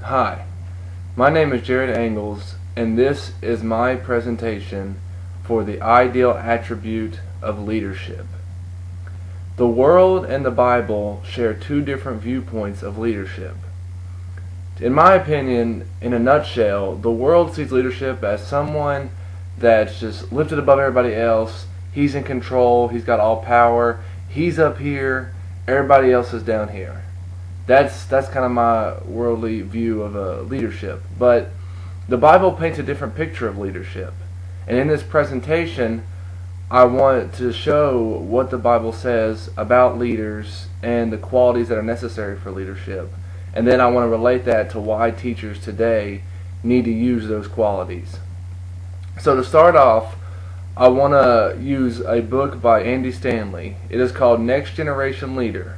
Hi, my name is Jared Angles, and this is my presentation for the ideal attribute of leadership. The world and the Bible share two different viewpoints of leadership. In my opinion, in a nutshell, the world sees leadership as someone that's just lifted above everybody else. He's in control, he's got all power, he's up here, everybody else is down here. That's kind of my worldly view of leadership. But the Bible paints a different picture of leadership. And in this presentation, I want to show what the Bible says about leaders and the qualities that are necessary for leadership. And then I want to relate that to why teachers today need to use those qualities. So to start off, I want to use a book by Andy Stanley. It is called Next Generation Leader.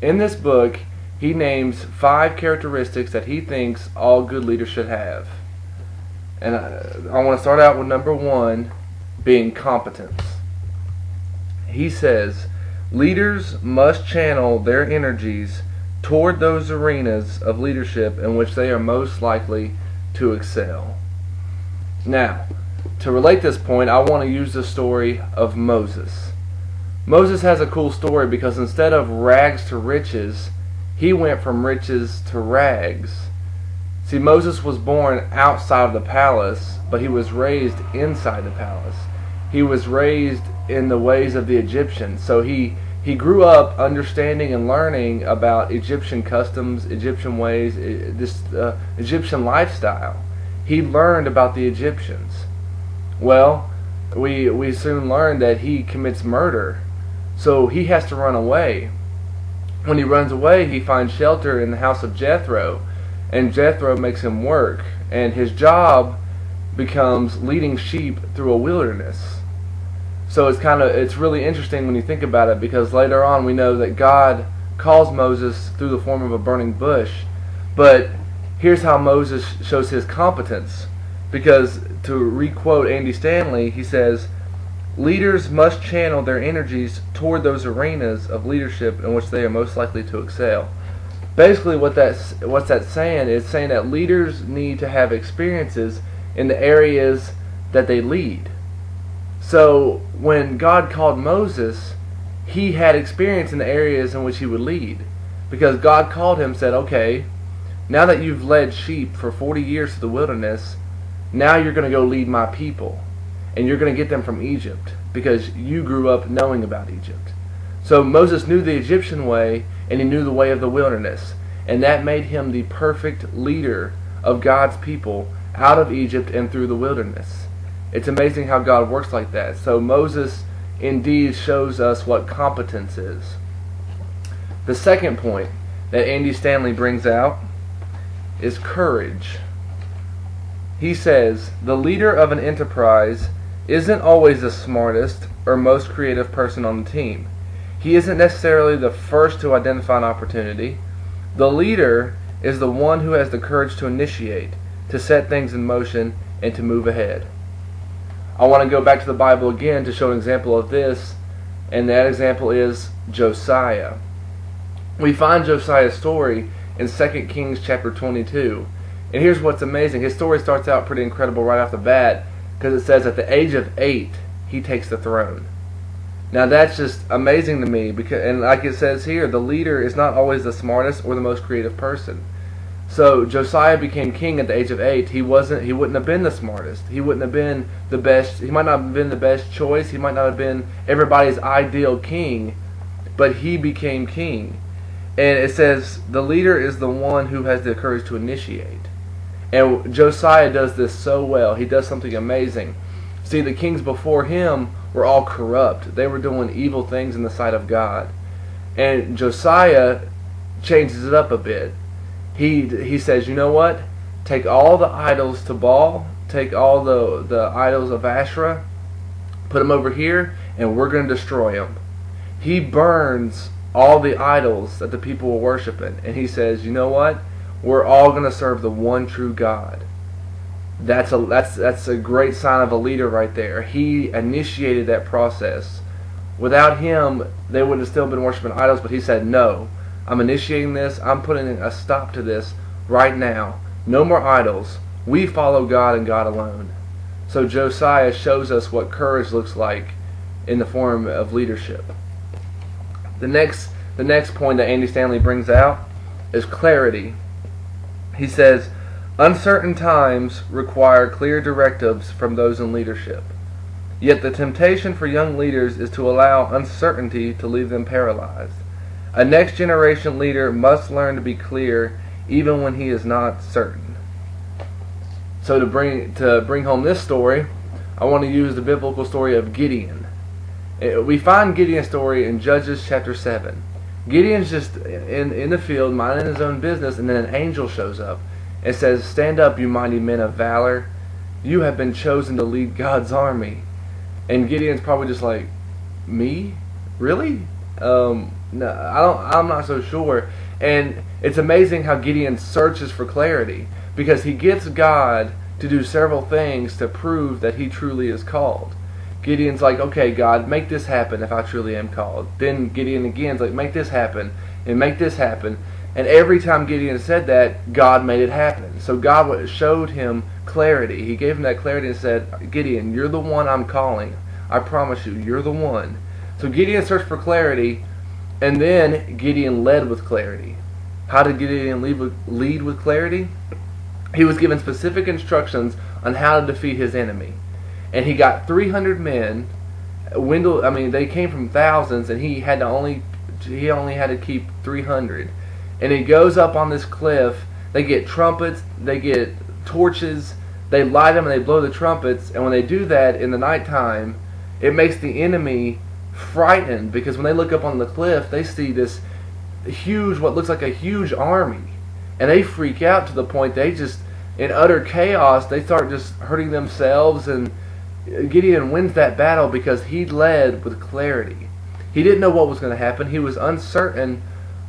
In this book, he names 5 characteristics that he thinks all good leaders should have. And I want to start out with number 1, being competence. He says, leaders must channel their energies toward those arenas of leadership in which they are most likely to excel. Now, to relate this point, I want to use the story of Moses. Moses has a cool story because instead of rags to riches, he went from riches to rags. See, Moses was born outside of the palace, but he was raised inside the palace. He was raised in the ways of the Egyptians. So he grew up understanding and learning about Egyptian customs, Egyptian ways, Egyptian lifestyle. He learned about the Egyptians. Well, we soon learn that he commits murder. So he has to run away. When he runs away, he finds shelter in the house of Jethro, and Jethro makes him work, and his job becomes leading sheep through a wilderness. So it's really interesting when you think about it, because later on we know that God calls Moses through the form of a burning bush. But here's how Moses shows his competence, because to requote Andy Stanley, he says, leaders must channel their energies toward those arenas of leadership in which they are most likely to excel. Basically, what's that saying is saying that leaders need to have experiences in the areas that they lead. So when God called Moses, he had experience in the areas in which he would lead, because God called him and said, okay, now that you've led sheep for 40 years to the wilderness, now you're going to go lead my people. And you're going to get them from Egypt, because you grew up knowing about Egypt. So Moses knew the Egyptian way, and he knew the way of the wilderness. And that made him the perfect leader of God's people out of Egypt and through the wilderness. It's amazing how God works like that. So Moses indeed shows us what competence is. The second point that Andy Stanley brings out is courage. He says, the leader of an enterprise isn't always the smartest or most creative person on the team. He isn't necessarily the first to identify an opportunity. The leader is the one who has the courage to initiate, to set things in motion, and to move ahead. I want to go back to the Bible again to show an example of this, and that example is Josiah. We find Josiah's story in 2 Kings chapter 22. And here's what's amazing. His story starts out pretty incredible right off the bat, because it says at the age of 8, he takes the throne. Now that's just amazing to me, and like it says here, the leader is not always the smartest or the most creative person. So Josiah became king at the age of 8. He wouldn't have been the smartest. He wouldn't have been the best. He might not have been the best choice. He might not have been everybody's ideal king, but he became king. And it says the leader is the one who has the courage to initiate. And Josiah does this so well. He does something amazing. See, the kings before him were all corrupt. They were doing evil things in the sight of God. And Josiah changes it up a bit. He says, you know what? Take all the idols to Baal, take all the idols of Asherah, put them over here, and we're going to destroy them. He burns all the idols that the people were worshiping. And he says, you know what? We're all going to serve the one true God. That's a great sign of a leader right there. He initiated that process. Without him, they would have still been worshiping idols, but he said, no, I'm initiating this. I'm putting a stop to this. right now. No more idols. We follow God and God alone. So Josiah shows us what courage looks like in the form of leadership. The next point that Andy Stanley brings out is clarity. He says, uncertain times require clear directives from those in leadership. Yet the temptation for young leaders is to allow uncertainty to leave them paralyzed. A next generation leader must learn to be clear even when he is not certain. So to bring home this story, I want to use the biblical story of Gideon. We find Gideon's story in Judges chapter 7. Gideon's just in the field minding his own business, and then an angel shows up and says, stand up, you mighty men of valor. You have been chosen to lead God's army. And Gideon's probably just like, me? Really? No, I'm not so sure. And it's amazing how Gideon searches for clarity, because he gets God to do several things to prove that he truly is called. Gideon's like, okay, God, make this happen if I truly am called. Then Gideon again is like, make this happen and make this happen. And every time Gideon said that, God made it happen. So God showed him clarity. He gave him that clarity and said, Gideon, you're the one I'm calling. I promise you, you're the one. So Gideon searched for clarity, and then Gideon led with clarity. How did Gideon lead with clarity? He was given specific instructions on how to defeat his enemy. And he got 300 men. They came from thousands, and he only had to keep 300. And he goes up on this cliff. They get trumpets, they get torches, they light them and they blow the trumpets. And when they do that in the nighttime, it makes the enemy frightened, because when they look up on the cliff, they see this huge, what looks like a huge army. And they freak out to the point they just, in utter chaos, they start just hurting themselves. And Gideon wins that battle because he led with clarity. He didn't know what was going to happen. He was uncertain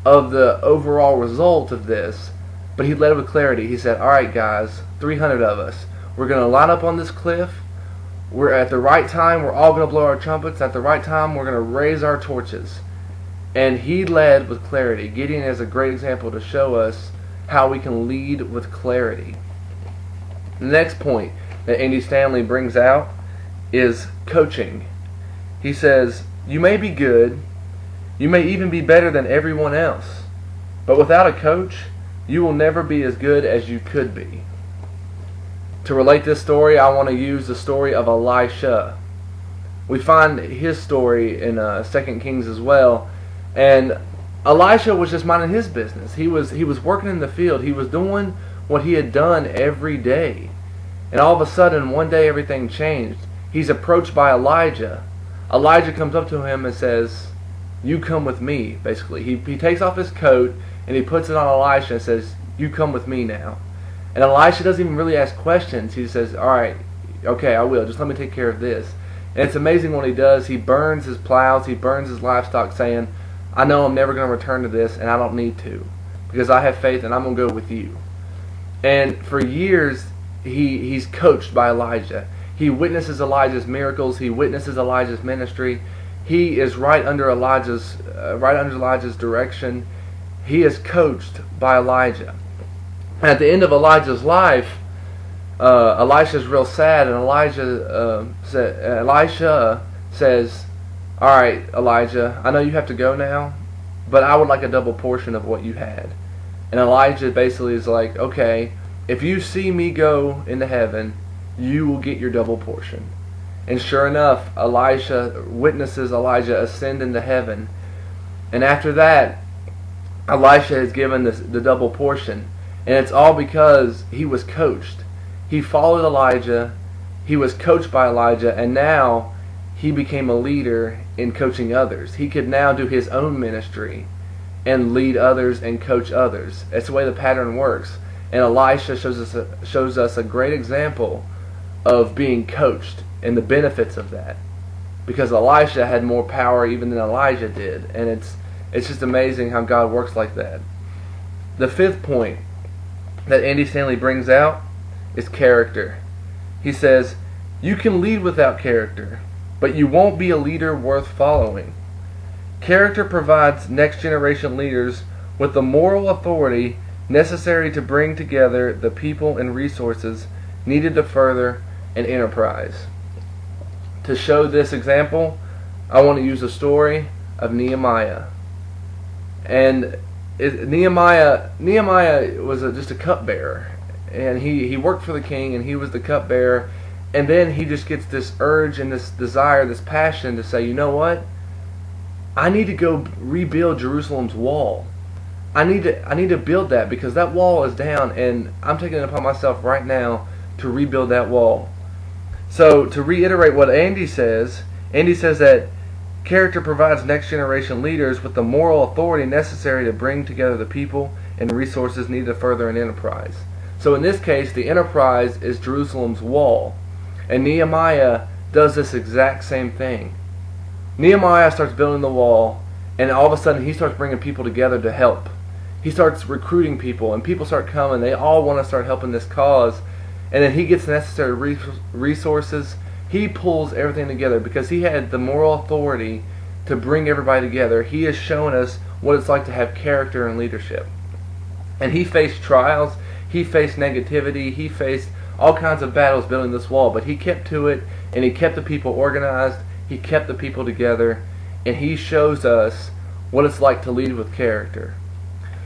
of the overall result of this, but he led with clarity. He said, alright guys, 300 of us, we're going to line up on this cliff. We're at the right time, we're all going to blow our trumpets. At the right time, we're going to raise our torches. And he led with clarity. Gideon is a great example to show us how we can lead with clarity. The next point that Andy Stanley brings out is coaching. He says, you may be good, you may even be better than everyone else, but without a coach, you will never be as good as you could be. To relate this story, I want to use the story of Elisha. We find his story in 2 Kings as well, and Elisha was just minding his business. He was working in the field. He was doing what he had done every day. And all of a sudden, one day everything changed. He's approached by Elijah. Elijah comes up to him and says, you come with me, basically. He takes off his coat and he puts it on Elisha and says, you come with me now. And Elisha doesn't even really ask questions. He says, alright, okay, I will. Just let me take care of this. And it's amazing what he does. He burns his plows. He burns his livestock, saying, I know I'm never going to return to this, and I don't need to, because I have faith and I'm going to go with you. And for years, he's coached by Elijah. He witnesses Elijah's miracles. He witnesses Elijah's ministry. He is right under Elijah's direction. He is coached by Elijah. And at the end of Elijah's life, Elisha's real sad, and Elisha says, all right, Elijah, I know you have to go now, but I would like a double portion of what you had. And Elijah basically is like, okay, if you see me go into heaven, you will get your double portion. And sure enough, Elisha witnesses Elijah ascend into heaven. And after that, Elisha is given the double portion. And it's all because he was coached. He followed Elijah, he was coached by Elijah, and now he became a leader in coaching others. He could now do his own ministry and lead others and coach others. That's the way the pattern works. And Elisha shows us a great example of being coached and the benefits of that, because Elisha had more power even than Elijah did. And it's just amazing how God works like that. The fifth point that Andy Stanley brings out is character. He says, you can lead without character, but you won't be a leader worth following. Character provides next generation leaders with the moral authority necessary to bring together the people and resources needed to further an enterprise. To show this example, I want to use the story of Nehemiah. And Nehemiah was just a cupbearer, and he worked for the king, and he was the cupbearer. And then he just gets this urge and this desire, this passion to say, you know what? I need to go rebuild Jerusalem's wall. I need to build that, because that wall is down, and I'm taking it upon myself right now to rebuild that wall. So to reiterate what Andy says that character provides next generation leaders with the moral authority necessary to bring together the people and resources needed to further an enterprise. So in this case, the enterprise is Jerusalem's wall. And Nehemiah does this exact same thing. Nehemiah starts building the wall, and all of a sudden he starts bringing people together to help. He starts recruiting people, and people start coming. They all want to start helping this cause. And then he gets the necessary resources. He pulls everything together because he had the moral authority to bring everybody together. He has shown us what it's like to have character and leadership. And he faced trials. He faced negativity. He faced all kinds of battles building this wall, but he kept to it, and he kept the people organized. He kept the people together, and he shows us what it's like to lead with character.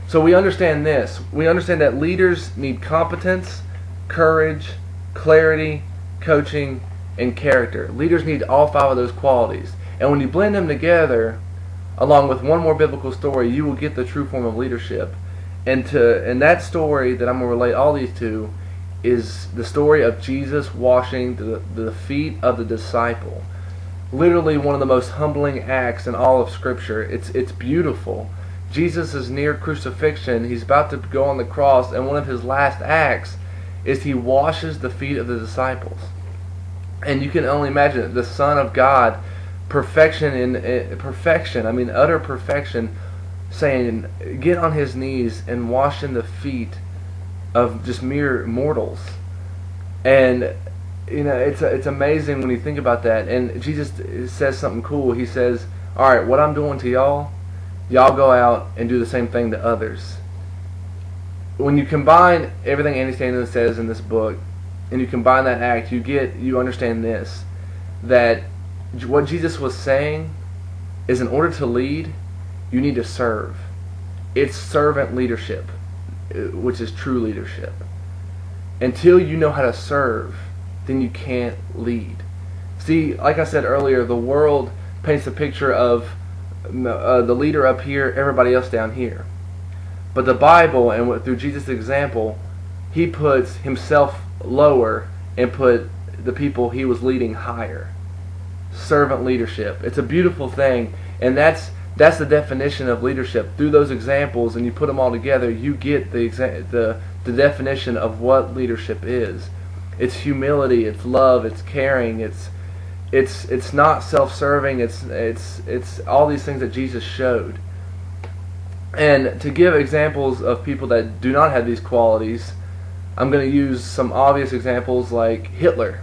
So we understand this. We understand that leaders need competence, courage, clarity, coaching, and character. Leaders need all 5 of those qualities. And when you blend them together, along with one more biblical story, you will get the true form of leadership. And that story that I'm going to relate all these to is the story of Jesus washing the feet of the disciple. Literally one of the most humbling acts in all of Scripture. It's beautiful. Jesus is near crucifixion. He's about to go on the cross, and one of his last acts is he washes the feet of the disciples. And you can only imagine the Son of God, perfection in perfection, I mean utter perfection, saying, get on his knees and washing the feet of just mere mortals. And it's amazing when you think about that. And Jesus says something cool. He says, alright, what I'm doing to y'all go out and do the same thing to others. When you combine everything Andy Stanley says in this book, and you combine that act, you understand this, that what Jesus was saying is, in order to lead, you need to serve. It's servant leadership, which is true leadership. Until you know how to serve, then you can't lead. See, like I said earlier, the world paints a picture of the leader up here, everybody else down here. But the Bible, and through Jesus' example, he puts himself lower and put the people he was leading higher. Servant leadership. It's a beautiful thing, and that's the definition of leadership. Through those examples, and you put them all together, you get the definition of what leadership is. It's humility, it's love, it's caring, it's not self-serving, it's all these things that Jesus showed. And to give examples of people that do not have these qualities, I'm going to use some obvious examples like Hitler.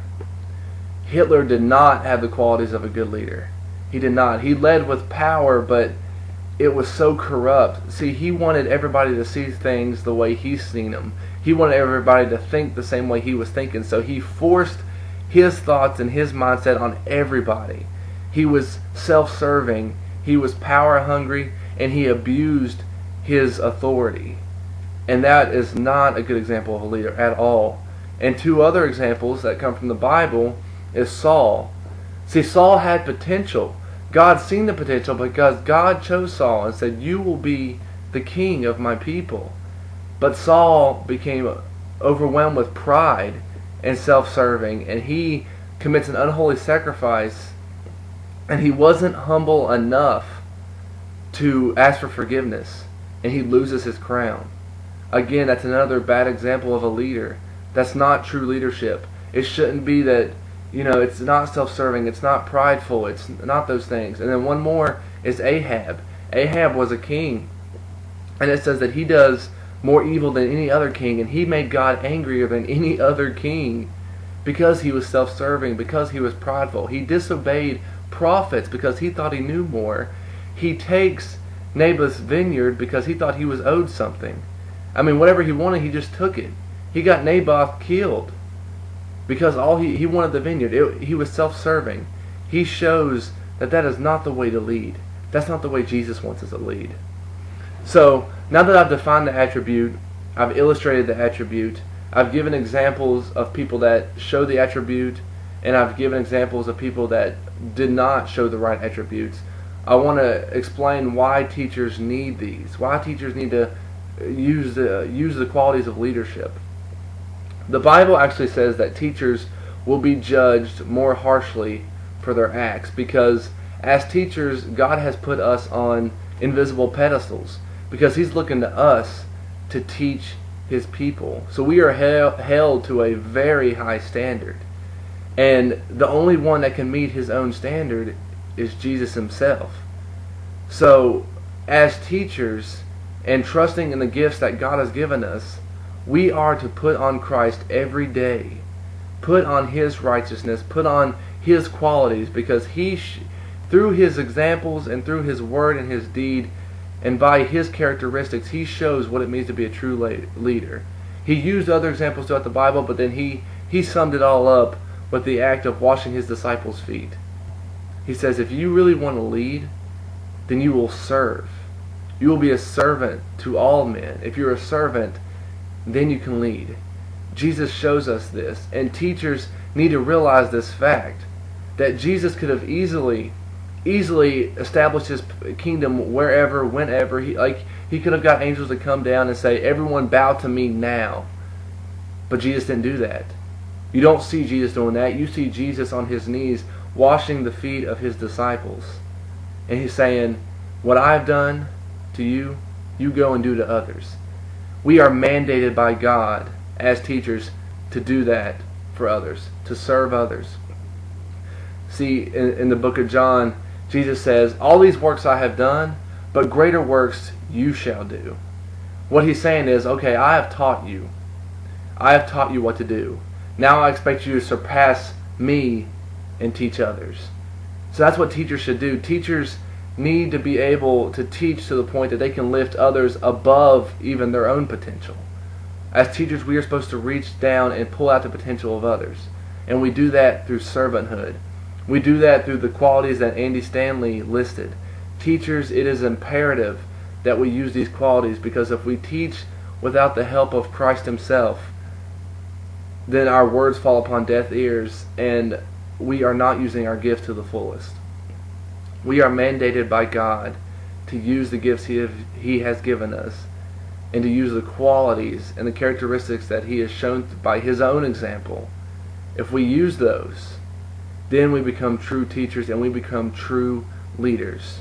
Hitler did not have the qualities of a good leader. He did not. He led with power, but it was so corrupt. See, he wanted everybody to see things the way he's seen them. He wanted everybody to think the same way he was thinking, so he forced his thoughts and his mindset on everybody. He was self-serving, he was power-hungry, and he abused his authority. And that is not a good example of a leader at all. And 2 other examples that come from the Bible is Saul. See, Saul had potential. God seen the potential because God chose Saul and said, you will be the king of my people. But Saul became overwhelmed with pride and self-serving, and he commits an unholy sacrifice, and he wasn't humble enough to ask for forgiveness, and he loses his crown. Again, that's another bad example of a leader. That's not true leadership. It shouldn't be that, it's not self-serving, it's not prideful, it's not those things. And then one more is Ahab. Ahab was a king, and it says that he does more evil than any other king, and he made God angrier than any other king because he was self-serving, because he was prideful. He disobeyed prophets because he thought he knew more. He takes Naboth's vineyard because he thought he was owed something. I mean, whatever he wanted, he just took it. He got Naboth killed because all he wanted the vineyard. He was self-serving. He shows that is not the way to lead. That's not the way Jesus wants us to lead. So, now that I've defined the attribute, I've illustrated the attribute, I've given examples of people that show the attribute, and I've given examples of people that did not show the right attributes. I want to explain why teachers need these, why teachers need to use the qualities of leadership. The Bible actually says that teachers will be judged more harshly for their acts, because as teachers, God has put us on invisible pedestals, because He's looking to us to teach His people. So we are held to a very high standard. And the only one that can meet His own standard is Jesus Himself. So, as teachers, and trusting in the gifts that God has given us, we are to put on Christ every day. Put on His righteousness, put on His qualities, because through His examples and through His word and His deed, and by His characteristics, He shows what it means to be a true leader. He used other examples throughout the Bible, but then He summed it all up with the act of washing His disciples' feet. He says, if you really want to lead, then you will serve. You will be a servant to all men. If you're a servant, then you can lead. Jesus shows us this, and teachers need to realize this fact, that Jesus could have easily established His kingdom wherever, whenever. He could have got angels to come down and say, everyone bow to me now. But Jesus didn't do that. You don't see Jesus doing that. You see Jesus on His knees washing the feet of His disciples. And He's saying, what I've done to you, you go and do to others. We are mandated by God as teachers to do that for others, to serve others. See, in the book of John, Jesus says, all these works I have done, but greater works you shall do. What He's saying is, okay, I have taught you. I have taught you what to do. Now I expect you to surpass me and teach others. So that's what teachers should do. Teachers need to be able to teach to the point that they can lift others above even their own potential. As teachers, we are supposed to reach down and pull out the potential of others. And we do that through servanthood. We do that through the qualities that Andy Stanley listed. Teachers, it is imperative that we use these qualities, because if we teach without the help of Christ Himself, then our words fall upon deaf ears, and we are not using our gift to the fullest. We are mandated by God to use the gifts He has given us, and to use the qualities and the characteristics that He has shown by His own example. If we use those, then we become true teachers and we become true leaders.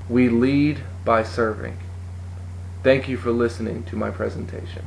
We lead by serving. Thank you for listening to my presentation.